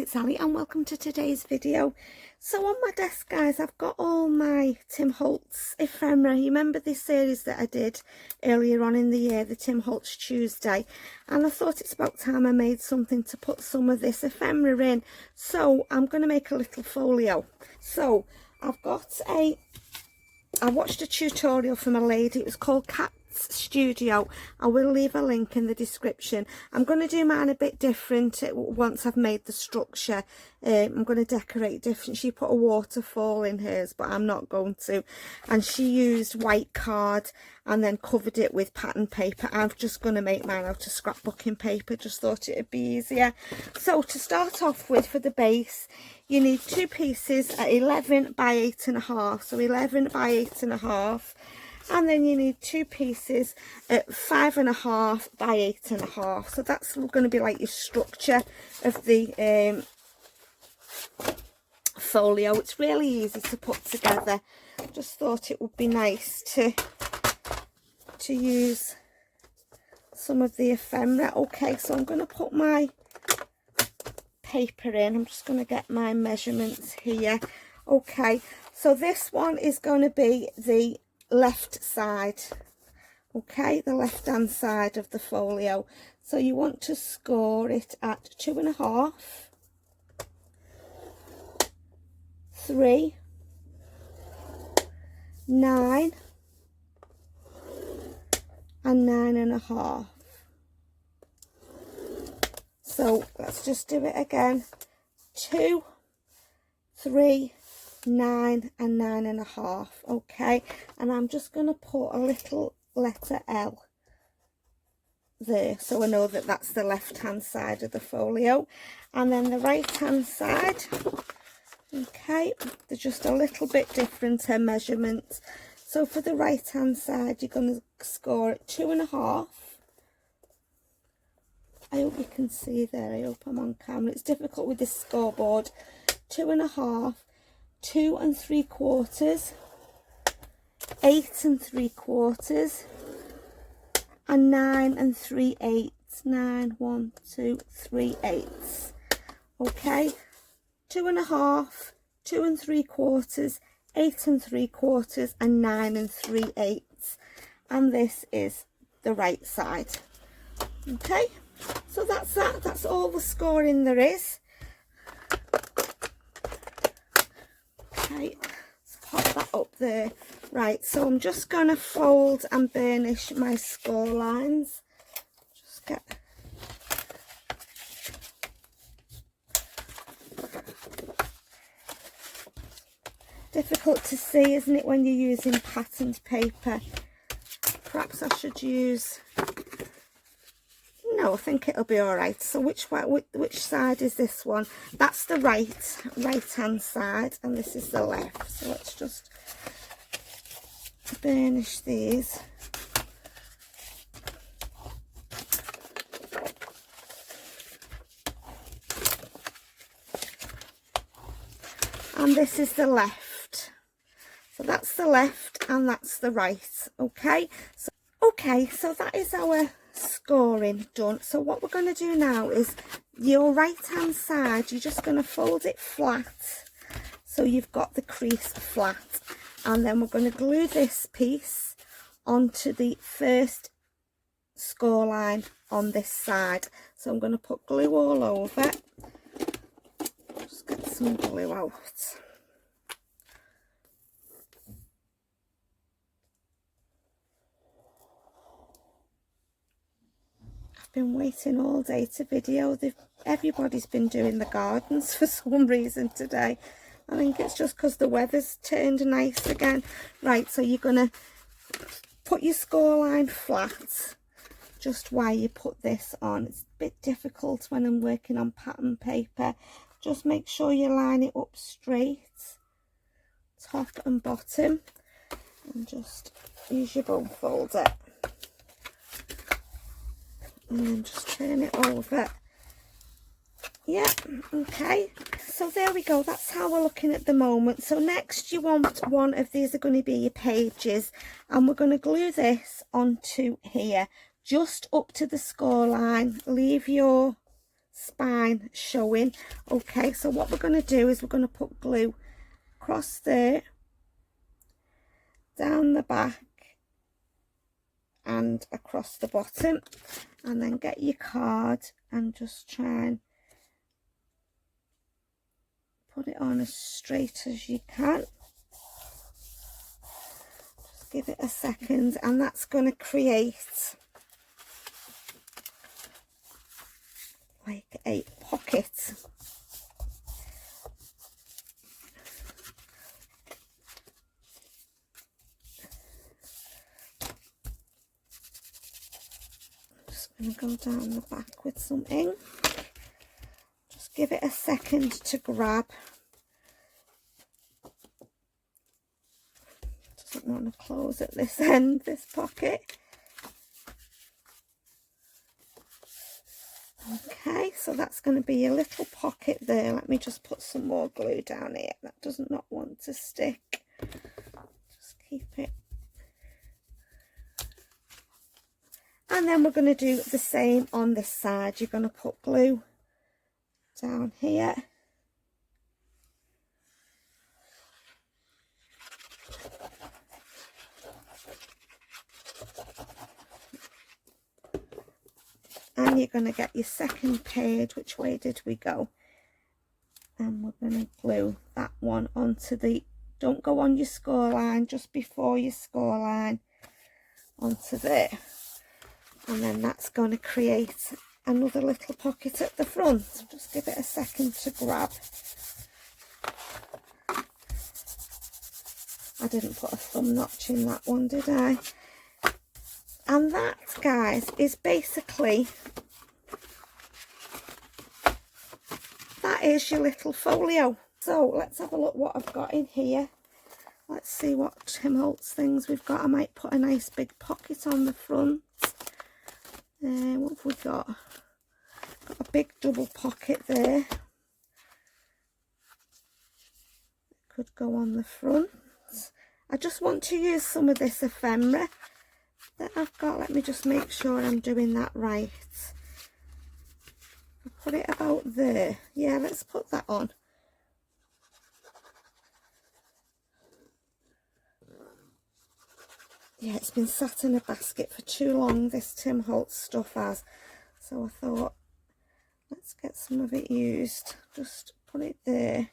it's Ali and welcome to today's video. So on my desk, guys, I've got all my Tim Holtz ephemera. You remember this series that I did earlier on in the year, the Tim Holtz Tuesday, and I thought it's about time I made something to put some of this ephemera in. So I'm going to make a little folio. So I watched a tutorial from a lady. It was called Cat's Studio. I will leave a link in the description. I'm going to do mine a bit different once I've made the structure. I'm going to decorate different. She put a waterfall in hers, but I'm not going to. And she used white card and then covered it with pattern paper. I'm just going to make mine out of scrapbooking paper. Just thought it would be easier. So to start off with, for the base, you need two pieces at 11 by 8.5. So 11 by 8.5. And then you need two pieces at 5.5 by 8.5. So that's going to be like your structure of the folio. It's really easy to put together. Just thought it would be nice to use some of the ephemera. Okay, so I'm going to put my paper in. I'm just going to get my measurements here. Okay, so this one is going to be the left side, okay, the left hand side of the folio. So you want to score it at 2.5, 3, 9 and 9.5. So let's just do it again. 2, 3, 9 and 9.5. Okay, and I'm just going to put a little letter L there so I know that that's the left hand side of the folio. And then the right hand side, okay, they're just a little bit different in measurements. So for the right hand side, you're going to score at 2.5. I hope you can see there. I hope I'm on camera. It's difficult with this scoreboard. 2.5, 2 3/4, 8 3/4 and 9 3/8. 9, 1, 2, 3/8. Okay, 2.5, 2 3/4, 8 3/4 and 9 3/8. And this is the right side. Okay, so that's that. That's all the scoring there is. Okay, let's pop that up there. Right, so I'm just going to fold and burnish my score lines. Just get... difficult to see, isn't it, when you're using patterned paper? Perhaps I should use... no, I think it'll be all right. So which side is this one? That's the right hand side, and this is the left. So let's just burnish these. And this is the left. So that's the left and that's the right. Okay, so that is our scoring done. So what we're going to do now is your right hand side, you're just going to fold it flat so you've got the crease flat, and then we're going to glue this piece onto the first score line on this side. So I'm going to put glue all over. Just get some glue out. Been waiting all day to video. Everybody's been doing the gardens for some reason today. I think it's just because the weather's turned nice again. Right, so you're gonna put your score line flat just while you put this on. It's a bit difficult when I'm working on pattern paper. Just make sure you line it up straight, top and bottom, and just use your bone folder. And then just turn it over. Yeah, okay, so there we go. That's how we're looking at the moment. So next you want one of these are going to be your pages, and we're going to glue this onto here just up to the score line. Leave your spine showing. Okay, so what we're going to do is we're going to put glue across there, down the back and across the bottom, and then get your card and just try and put it on as straight as you can. Just give it a second, and that's going to create like a pocket. I'm going to go down the back with some ink. Just give it a second to grab. Doesn't want to close at this end, this pocket. Okay, so that's going to be a little pocket there. Let me just put some more glue down here. That does not want to stick. Just keep it. And then we're going to do the same on this side. You're going to put glue down here. And you're going to get your second page. Which way did we go? And we're going to glue that one onto the, don't go on your score line, just before your score line, onto there. And then that's going to create another little pocket at the front. Just give it a second to grab. I didn't put a thumb notch in that one, did I? And that, guys, is basically, that is your little folio. So let's have a look what I've got in here. Let's see what Tim Holtz things we've got. I might put a nice big pocket on the front. What have we got? Got a big double pocket there. Could go on the front. I just want to use some of this ephemera that I've got. Let me just make sure I'm doing that right. I'll put it about there. Yeah, let's put that on. Yeah, it's been sat in a basket for too long, this Tim Holtz stuff has. So I thought, let's get some of it used. Just put it there.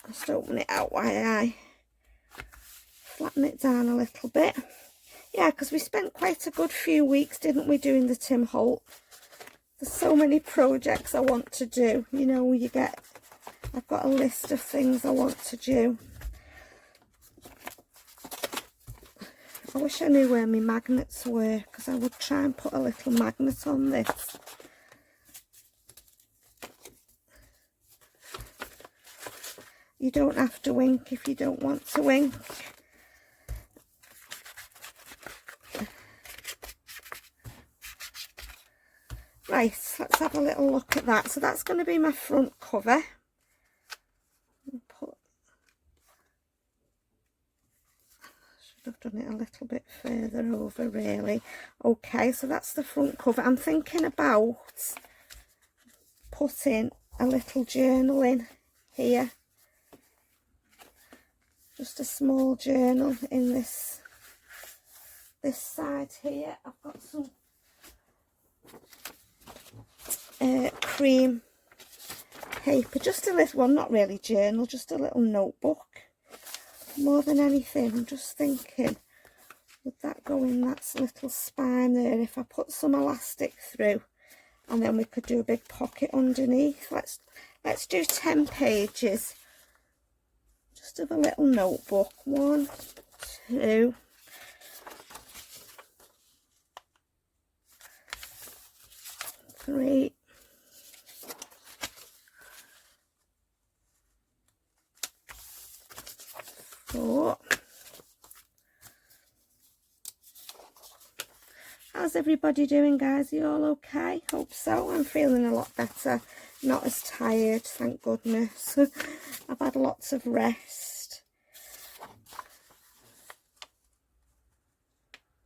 Just open it out while I flatten it down a little bit. Yeah, because we spent quite a good few weeks, didn't we, doing the Tim Holtz. There's so many projects I want to do. You know, you get, I've got a list of things I want to do. I wish I knew where my magnets were, because I would try and put a little magnet on this. You don't have to ink if you don't want to ink. Right, let's have a little look at that. So that's going to be my front cover. I've done it a little bit further over really. Okay, so that's the front cover. I'm thinking about putting a little journal in here. Just a small journal in this side here. I've got some cream paper, just a little one, not really journal, just a little notebook. More than anything, I'm just thinking, would that go in that little spine there if I put some elastic through, and then we could do a big pocket underneath. Let's do 10 pages just of a little notebook. 1, 2, 3, 4. How's everybody doing, guys? Are you all okay? Hope so. I'm feeling a lot better, not as tired, thank goodness. I've had lots of rest.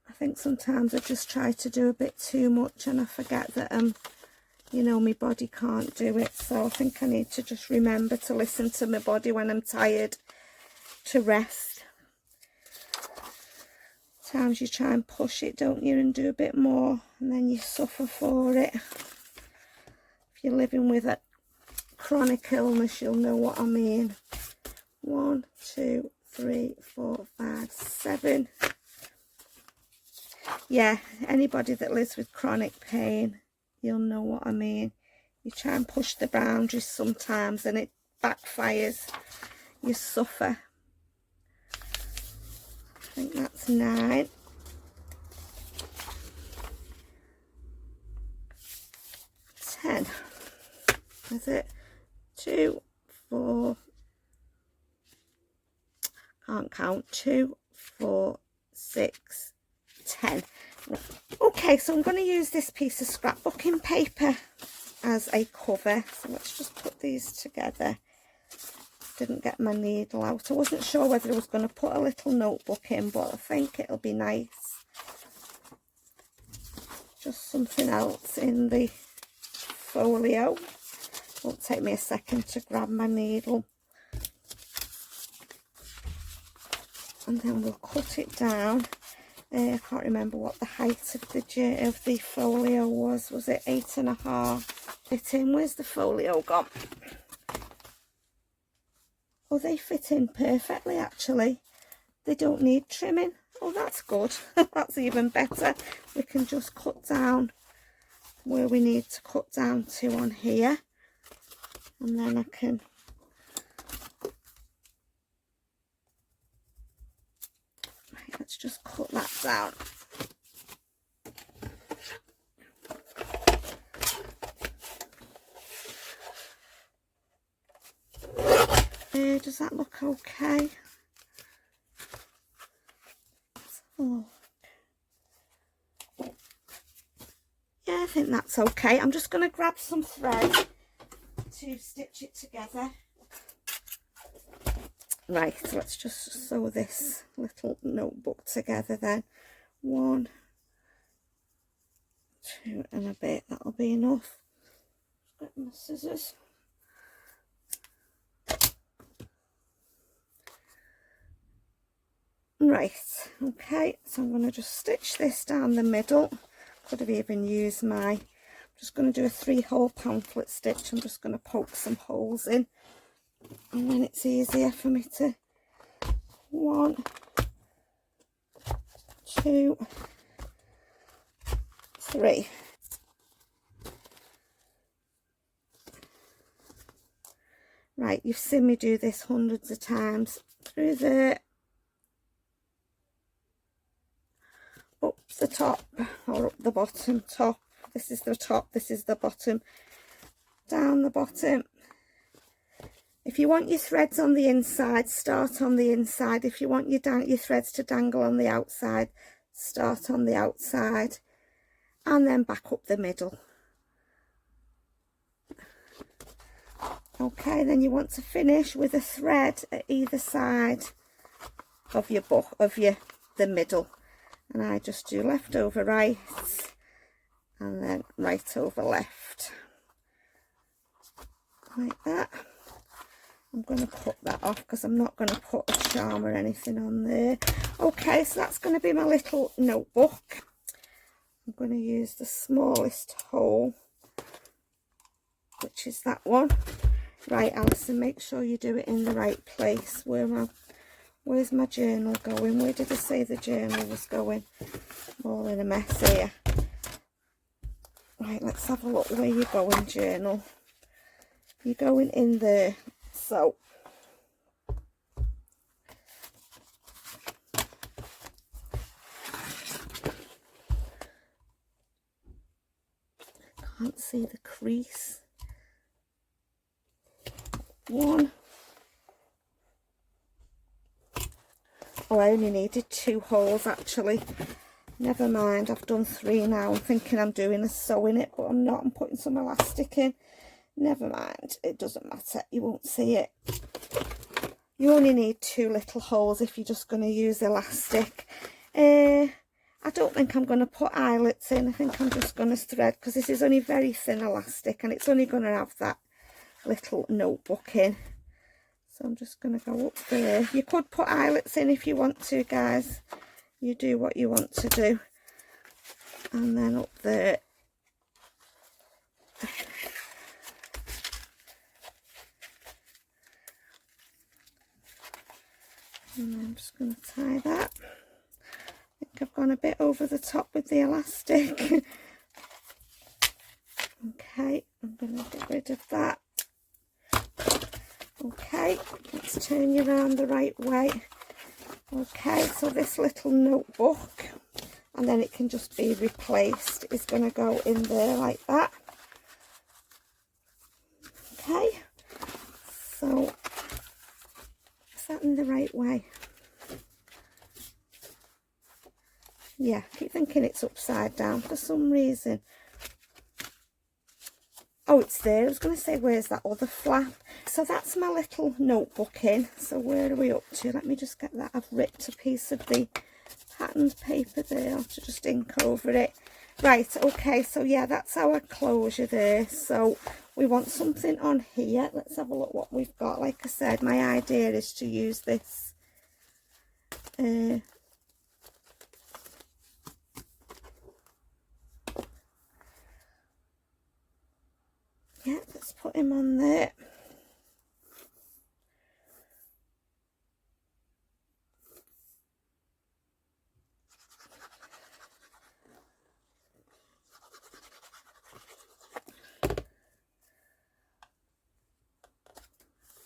I think sometimes I just try to do a bit too much and I forget that I'm you know, my body can't do it. So I think I need to just remember to listen to my body when I'm tired, to rest. Sometimes you try and push it, don't you, and do a bit more, and then you suffer for it. If you're living with a chronic illness, you'll know what I mean. 1, 2, 3, 4, 5, 7. Yeah, anybody that lives with chronic pain, you'll know what I mean. You try and push the boundaries sometimes and it backfires. You suffer. I think that's 9. 10. Is it? 2, 4. Can't count. 2, 4, 6, 10. Okay, so I'm going to use this piece of scrapbooking paper as a cover. So let's just put these together. Didn't get my needle out. I wasn't sure whether I was going to put a little notebook in, but I think it'll be nice. Just something else in the folio. Won't take me a second to grab my needle. And then we'll cut it down. I can't remember what the height of the folio was. Was it 8.5? Fit in. Where's the folio gone? Oh, they fit in perfectly, actually. They don't need trimming. Oh, that's good. That's even better. We can just cut down where we need to cut down to on here. And then I can... Right, let's just cut that down. Does that look okay? Oh. Yeah, I think that's okay. I'm just going to grab some thread to stitch it together. Right, so let's just sew this little notebook together then. 1, 2 and a bit, that'll be enough. Get my scissors. Right, okay, so I'm going to just stitch this down the middle. Could have even used I'm just going to do a 3-hole pamphlet stitch. I'm just going to poke some holes in, and then it's easier for me to 1, 2, 3. Right, you've seen me do this hundreds of times. Through there, up the top or up the bottom. Top, this is the top, this is the bottom, down the bottom. If you want your threads on the inside, start on the inside. If you want your threads to dangle on the outside, start on the outside, and then back up the middle. Okay, then you want to finish with a thread at either side of your the middle. And I just do left over right and then right over left, like that. I'm going to cut that off because I'm not going to put a charm or anything on there. Okay, so that's going to be my little notebook. I'm going to use the smallest hole, which is that one. Right, Alison, make sure you do it in the right place. Where's my journal going? Where did I say the journal was going? I'm all in a mess here. Right, let's have a look where you're going, journal. You're going in there. So, can't see the crease. 1. Oh, I only needed 2 holes actually. Never mind, I've done 3 now. I'm thinking I'm doing a sewing it, but I'm not. I'm putting some elastic in. Never mind, it doesn't matter. You won't see it. You only need 2 little holes if you're just going to use elastic. I I don't think I'm going to put eyelets in. I think I'm just going to thread, because this is only very thin elastic and it's only going to have that little notebook in. So I'm just going to go up there. You could put eyelets in if you want to, guys. You do what you want to do. And then up there. And I'm just going to tie that. I think I've gone a bit over the top with the elastic. Okay, I'm going to get rid of that. Okay, let's turn you around the right way. Okay, so this little notebook, and then it can just be replaced, is going to go in there like that. Okay, so is that in the right way? Yeah, I keep thinking it's upside down for some reason. Oh, it's there. I was going to say, where's that other flap? So that's my little notebook in. So where are we up to? Let me just get that. I've ripped a piece of the patterned paper there to just ink over it. Right, okay, so yeah, that's our closure there. So we want something on here. Let's have a look what we've got. Like I said, my idea is to use this yeah, let's put him on there.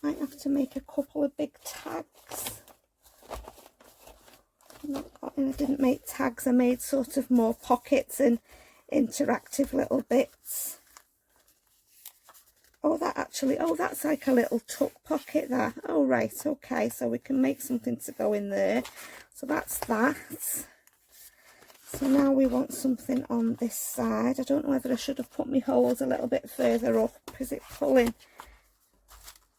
Might have to make a couple of big tags. I didn't make tags, I made sort of more pockets and interactive little bits. Oh, that actually, oh, that's like a little tuck pocket there. Oh, right, okay, so we can make something to go in there. So that's that. So now we want something on this side. I don't know whether I should have put my holes a little bit further up. Is it pulling?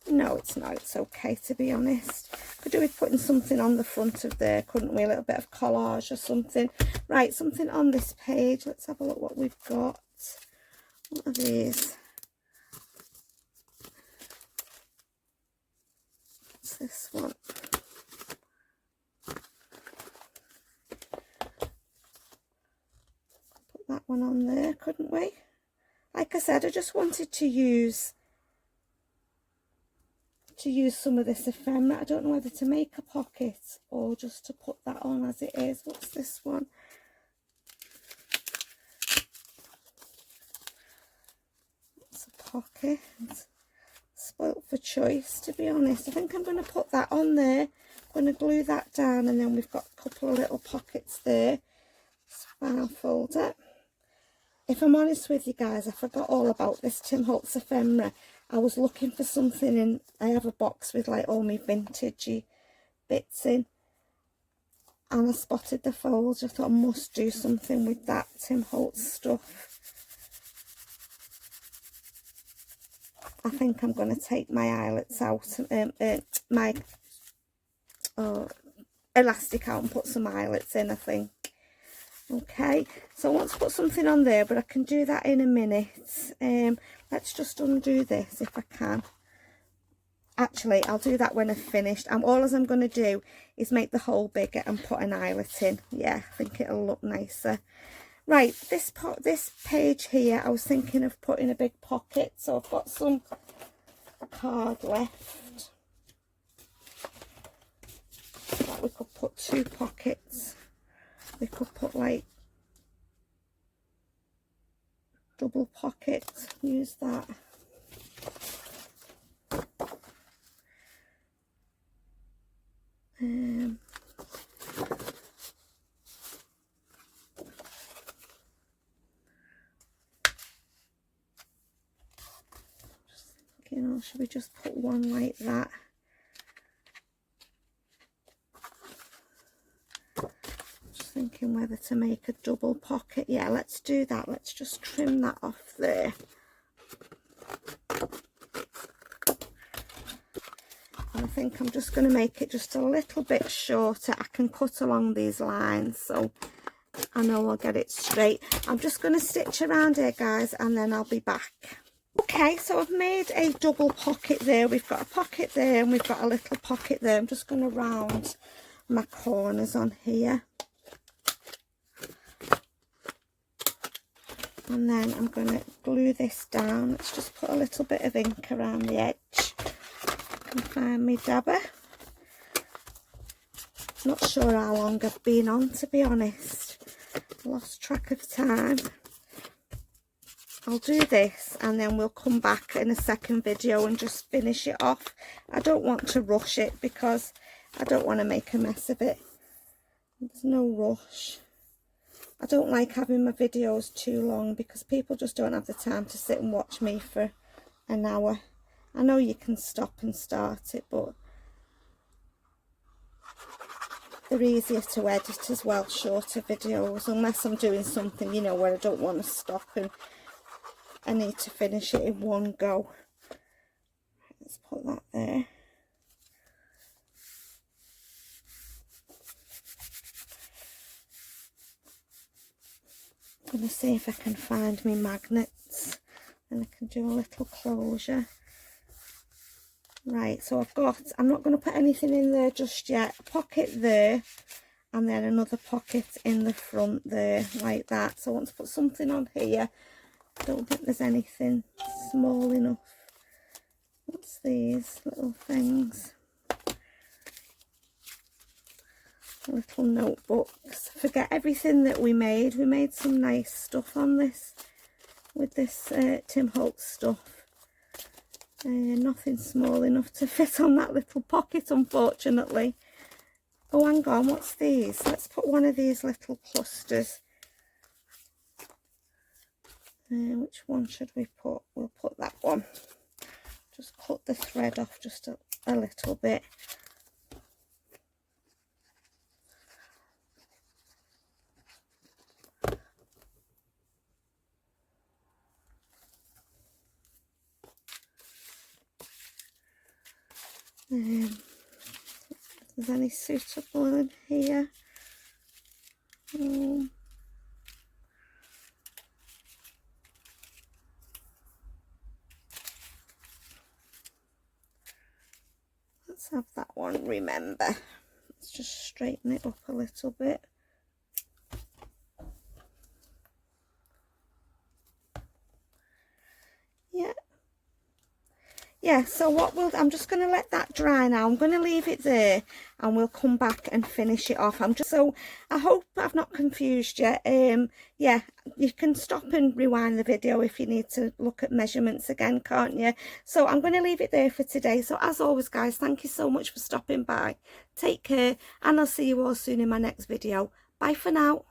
No, it's not. It's okay, to be honest. Could do with putting something on the front of there, couldn't we? A little bit of collage or something. Right, something on this page. Let's have a look what we've got. What are these? What's this one? Put that one on there, couldn't we? Like I said, I just wanted to use some of this ephemera. I don't know whether to make a pocket or just to put that on as it is. What's this one? It's a pocket. Spoilt for choice, to be honest. I think I'm going to put that on there. I'm going to glue that down, and then we've got a couple of little pockets there. Spiral folder. If I'm honest with you guys, I forgot all about this Tim Holtz ephemera. I was looking for something, and I have a box with like all my vintagey bits in, and I spotted the folds. I thought I must do something with that Tim Holtz stuff. I think I'm going to take my eyelets out, my elastic out, and put some eyelets in, I think. Okay, so I want to put something on there, but I can do that in a minute. Let's just undo this if I can. Actually, I'll do that when I've finished. All I'm going to do is make the hole bigger and put an eyelet in. Yeah, I think it'll look nicer. Right, this page here, I was thinking of putting a big pocket, so I've got some card left. We could put 2 pockets. We could put like double pocket, use that. Just thinking, or should we just put one like that? Just thinking whether to make a double pocket. Yeah, let's do that. Let's just trim that off there. I think I'm just going to make it just a little bit shorter. I can cut along these lines, so I know I'll get it straight. I'm just going to stitch around here, guys, and then I'll be back. Okay, so I've made a double pocket there. We've got a pocket there and we've got a little pocket there. I'm just going to round my corners on here. And then I'm going to glue this down. Let's just put a little bit of ink around the edge. I can find my dabber. Not sure how long I've been on, to be honest. Lost track of time. I'll do this and then we'll come back in a second video and just finish it off. I don't want to rush it because I don't want to make a mess of it. There's no rush. I don't like having my videos too long because people just don't have the time to sit and watch me for an hour. I know you can stop and start it, but they're easier to edit as well, shorter videos, unless I'm doing something, you know, where I don't want to stop and I need to finish it in one go. Let's put that there. I'm going to see if I can find me magnets and I can do a little closure. Right, so I'm not going to put anything in there just yet. A pocket there and then another pocket in the front there, like that. So I want to put something on here. I don't think there's anything small enough. What's these little things? Little notebooks. Forget everything that we made. We made some nice stuff on this with this Tim Holtz stuff. Nothing small enough to fit on that little pocket, unfortunately. Oh, hang on, what's these? Let's put one of these little clusters. Which one should we put? We'll put that one. Just cut the thread off just a little bit. If there's any suitable in here. Let's have that one, remember. Let's just straighten it up a little bit. Yeah, so I'm just going to let that dry now. I'm going to leave it there and we'll come back and finish it off. So I hope I've not confused you. Yeah, you can stop and rewind the video if you need to look at measurements again, can't you? So I'm going to leave it there for today. So as always, guys, thank you so much for stopping by. Take care and I'll see you all soon in my next video. Bye for now.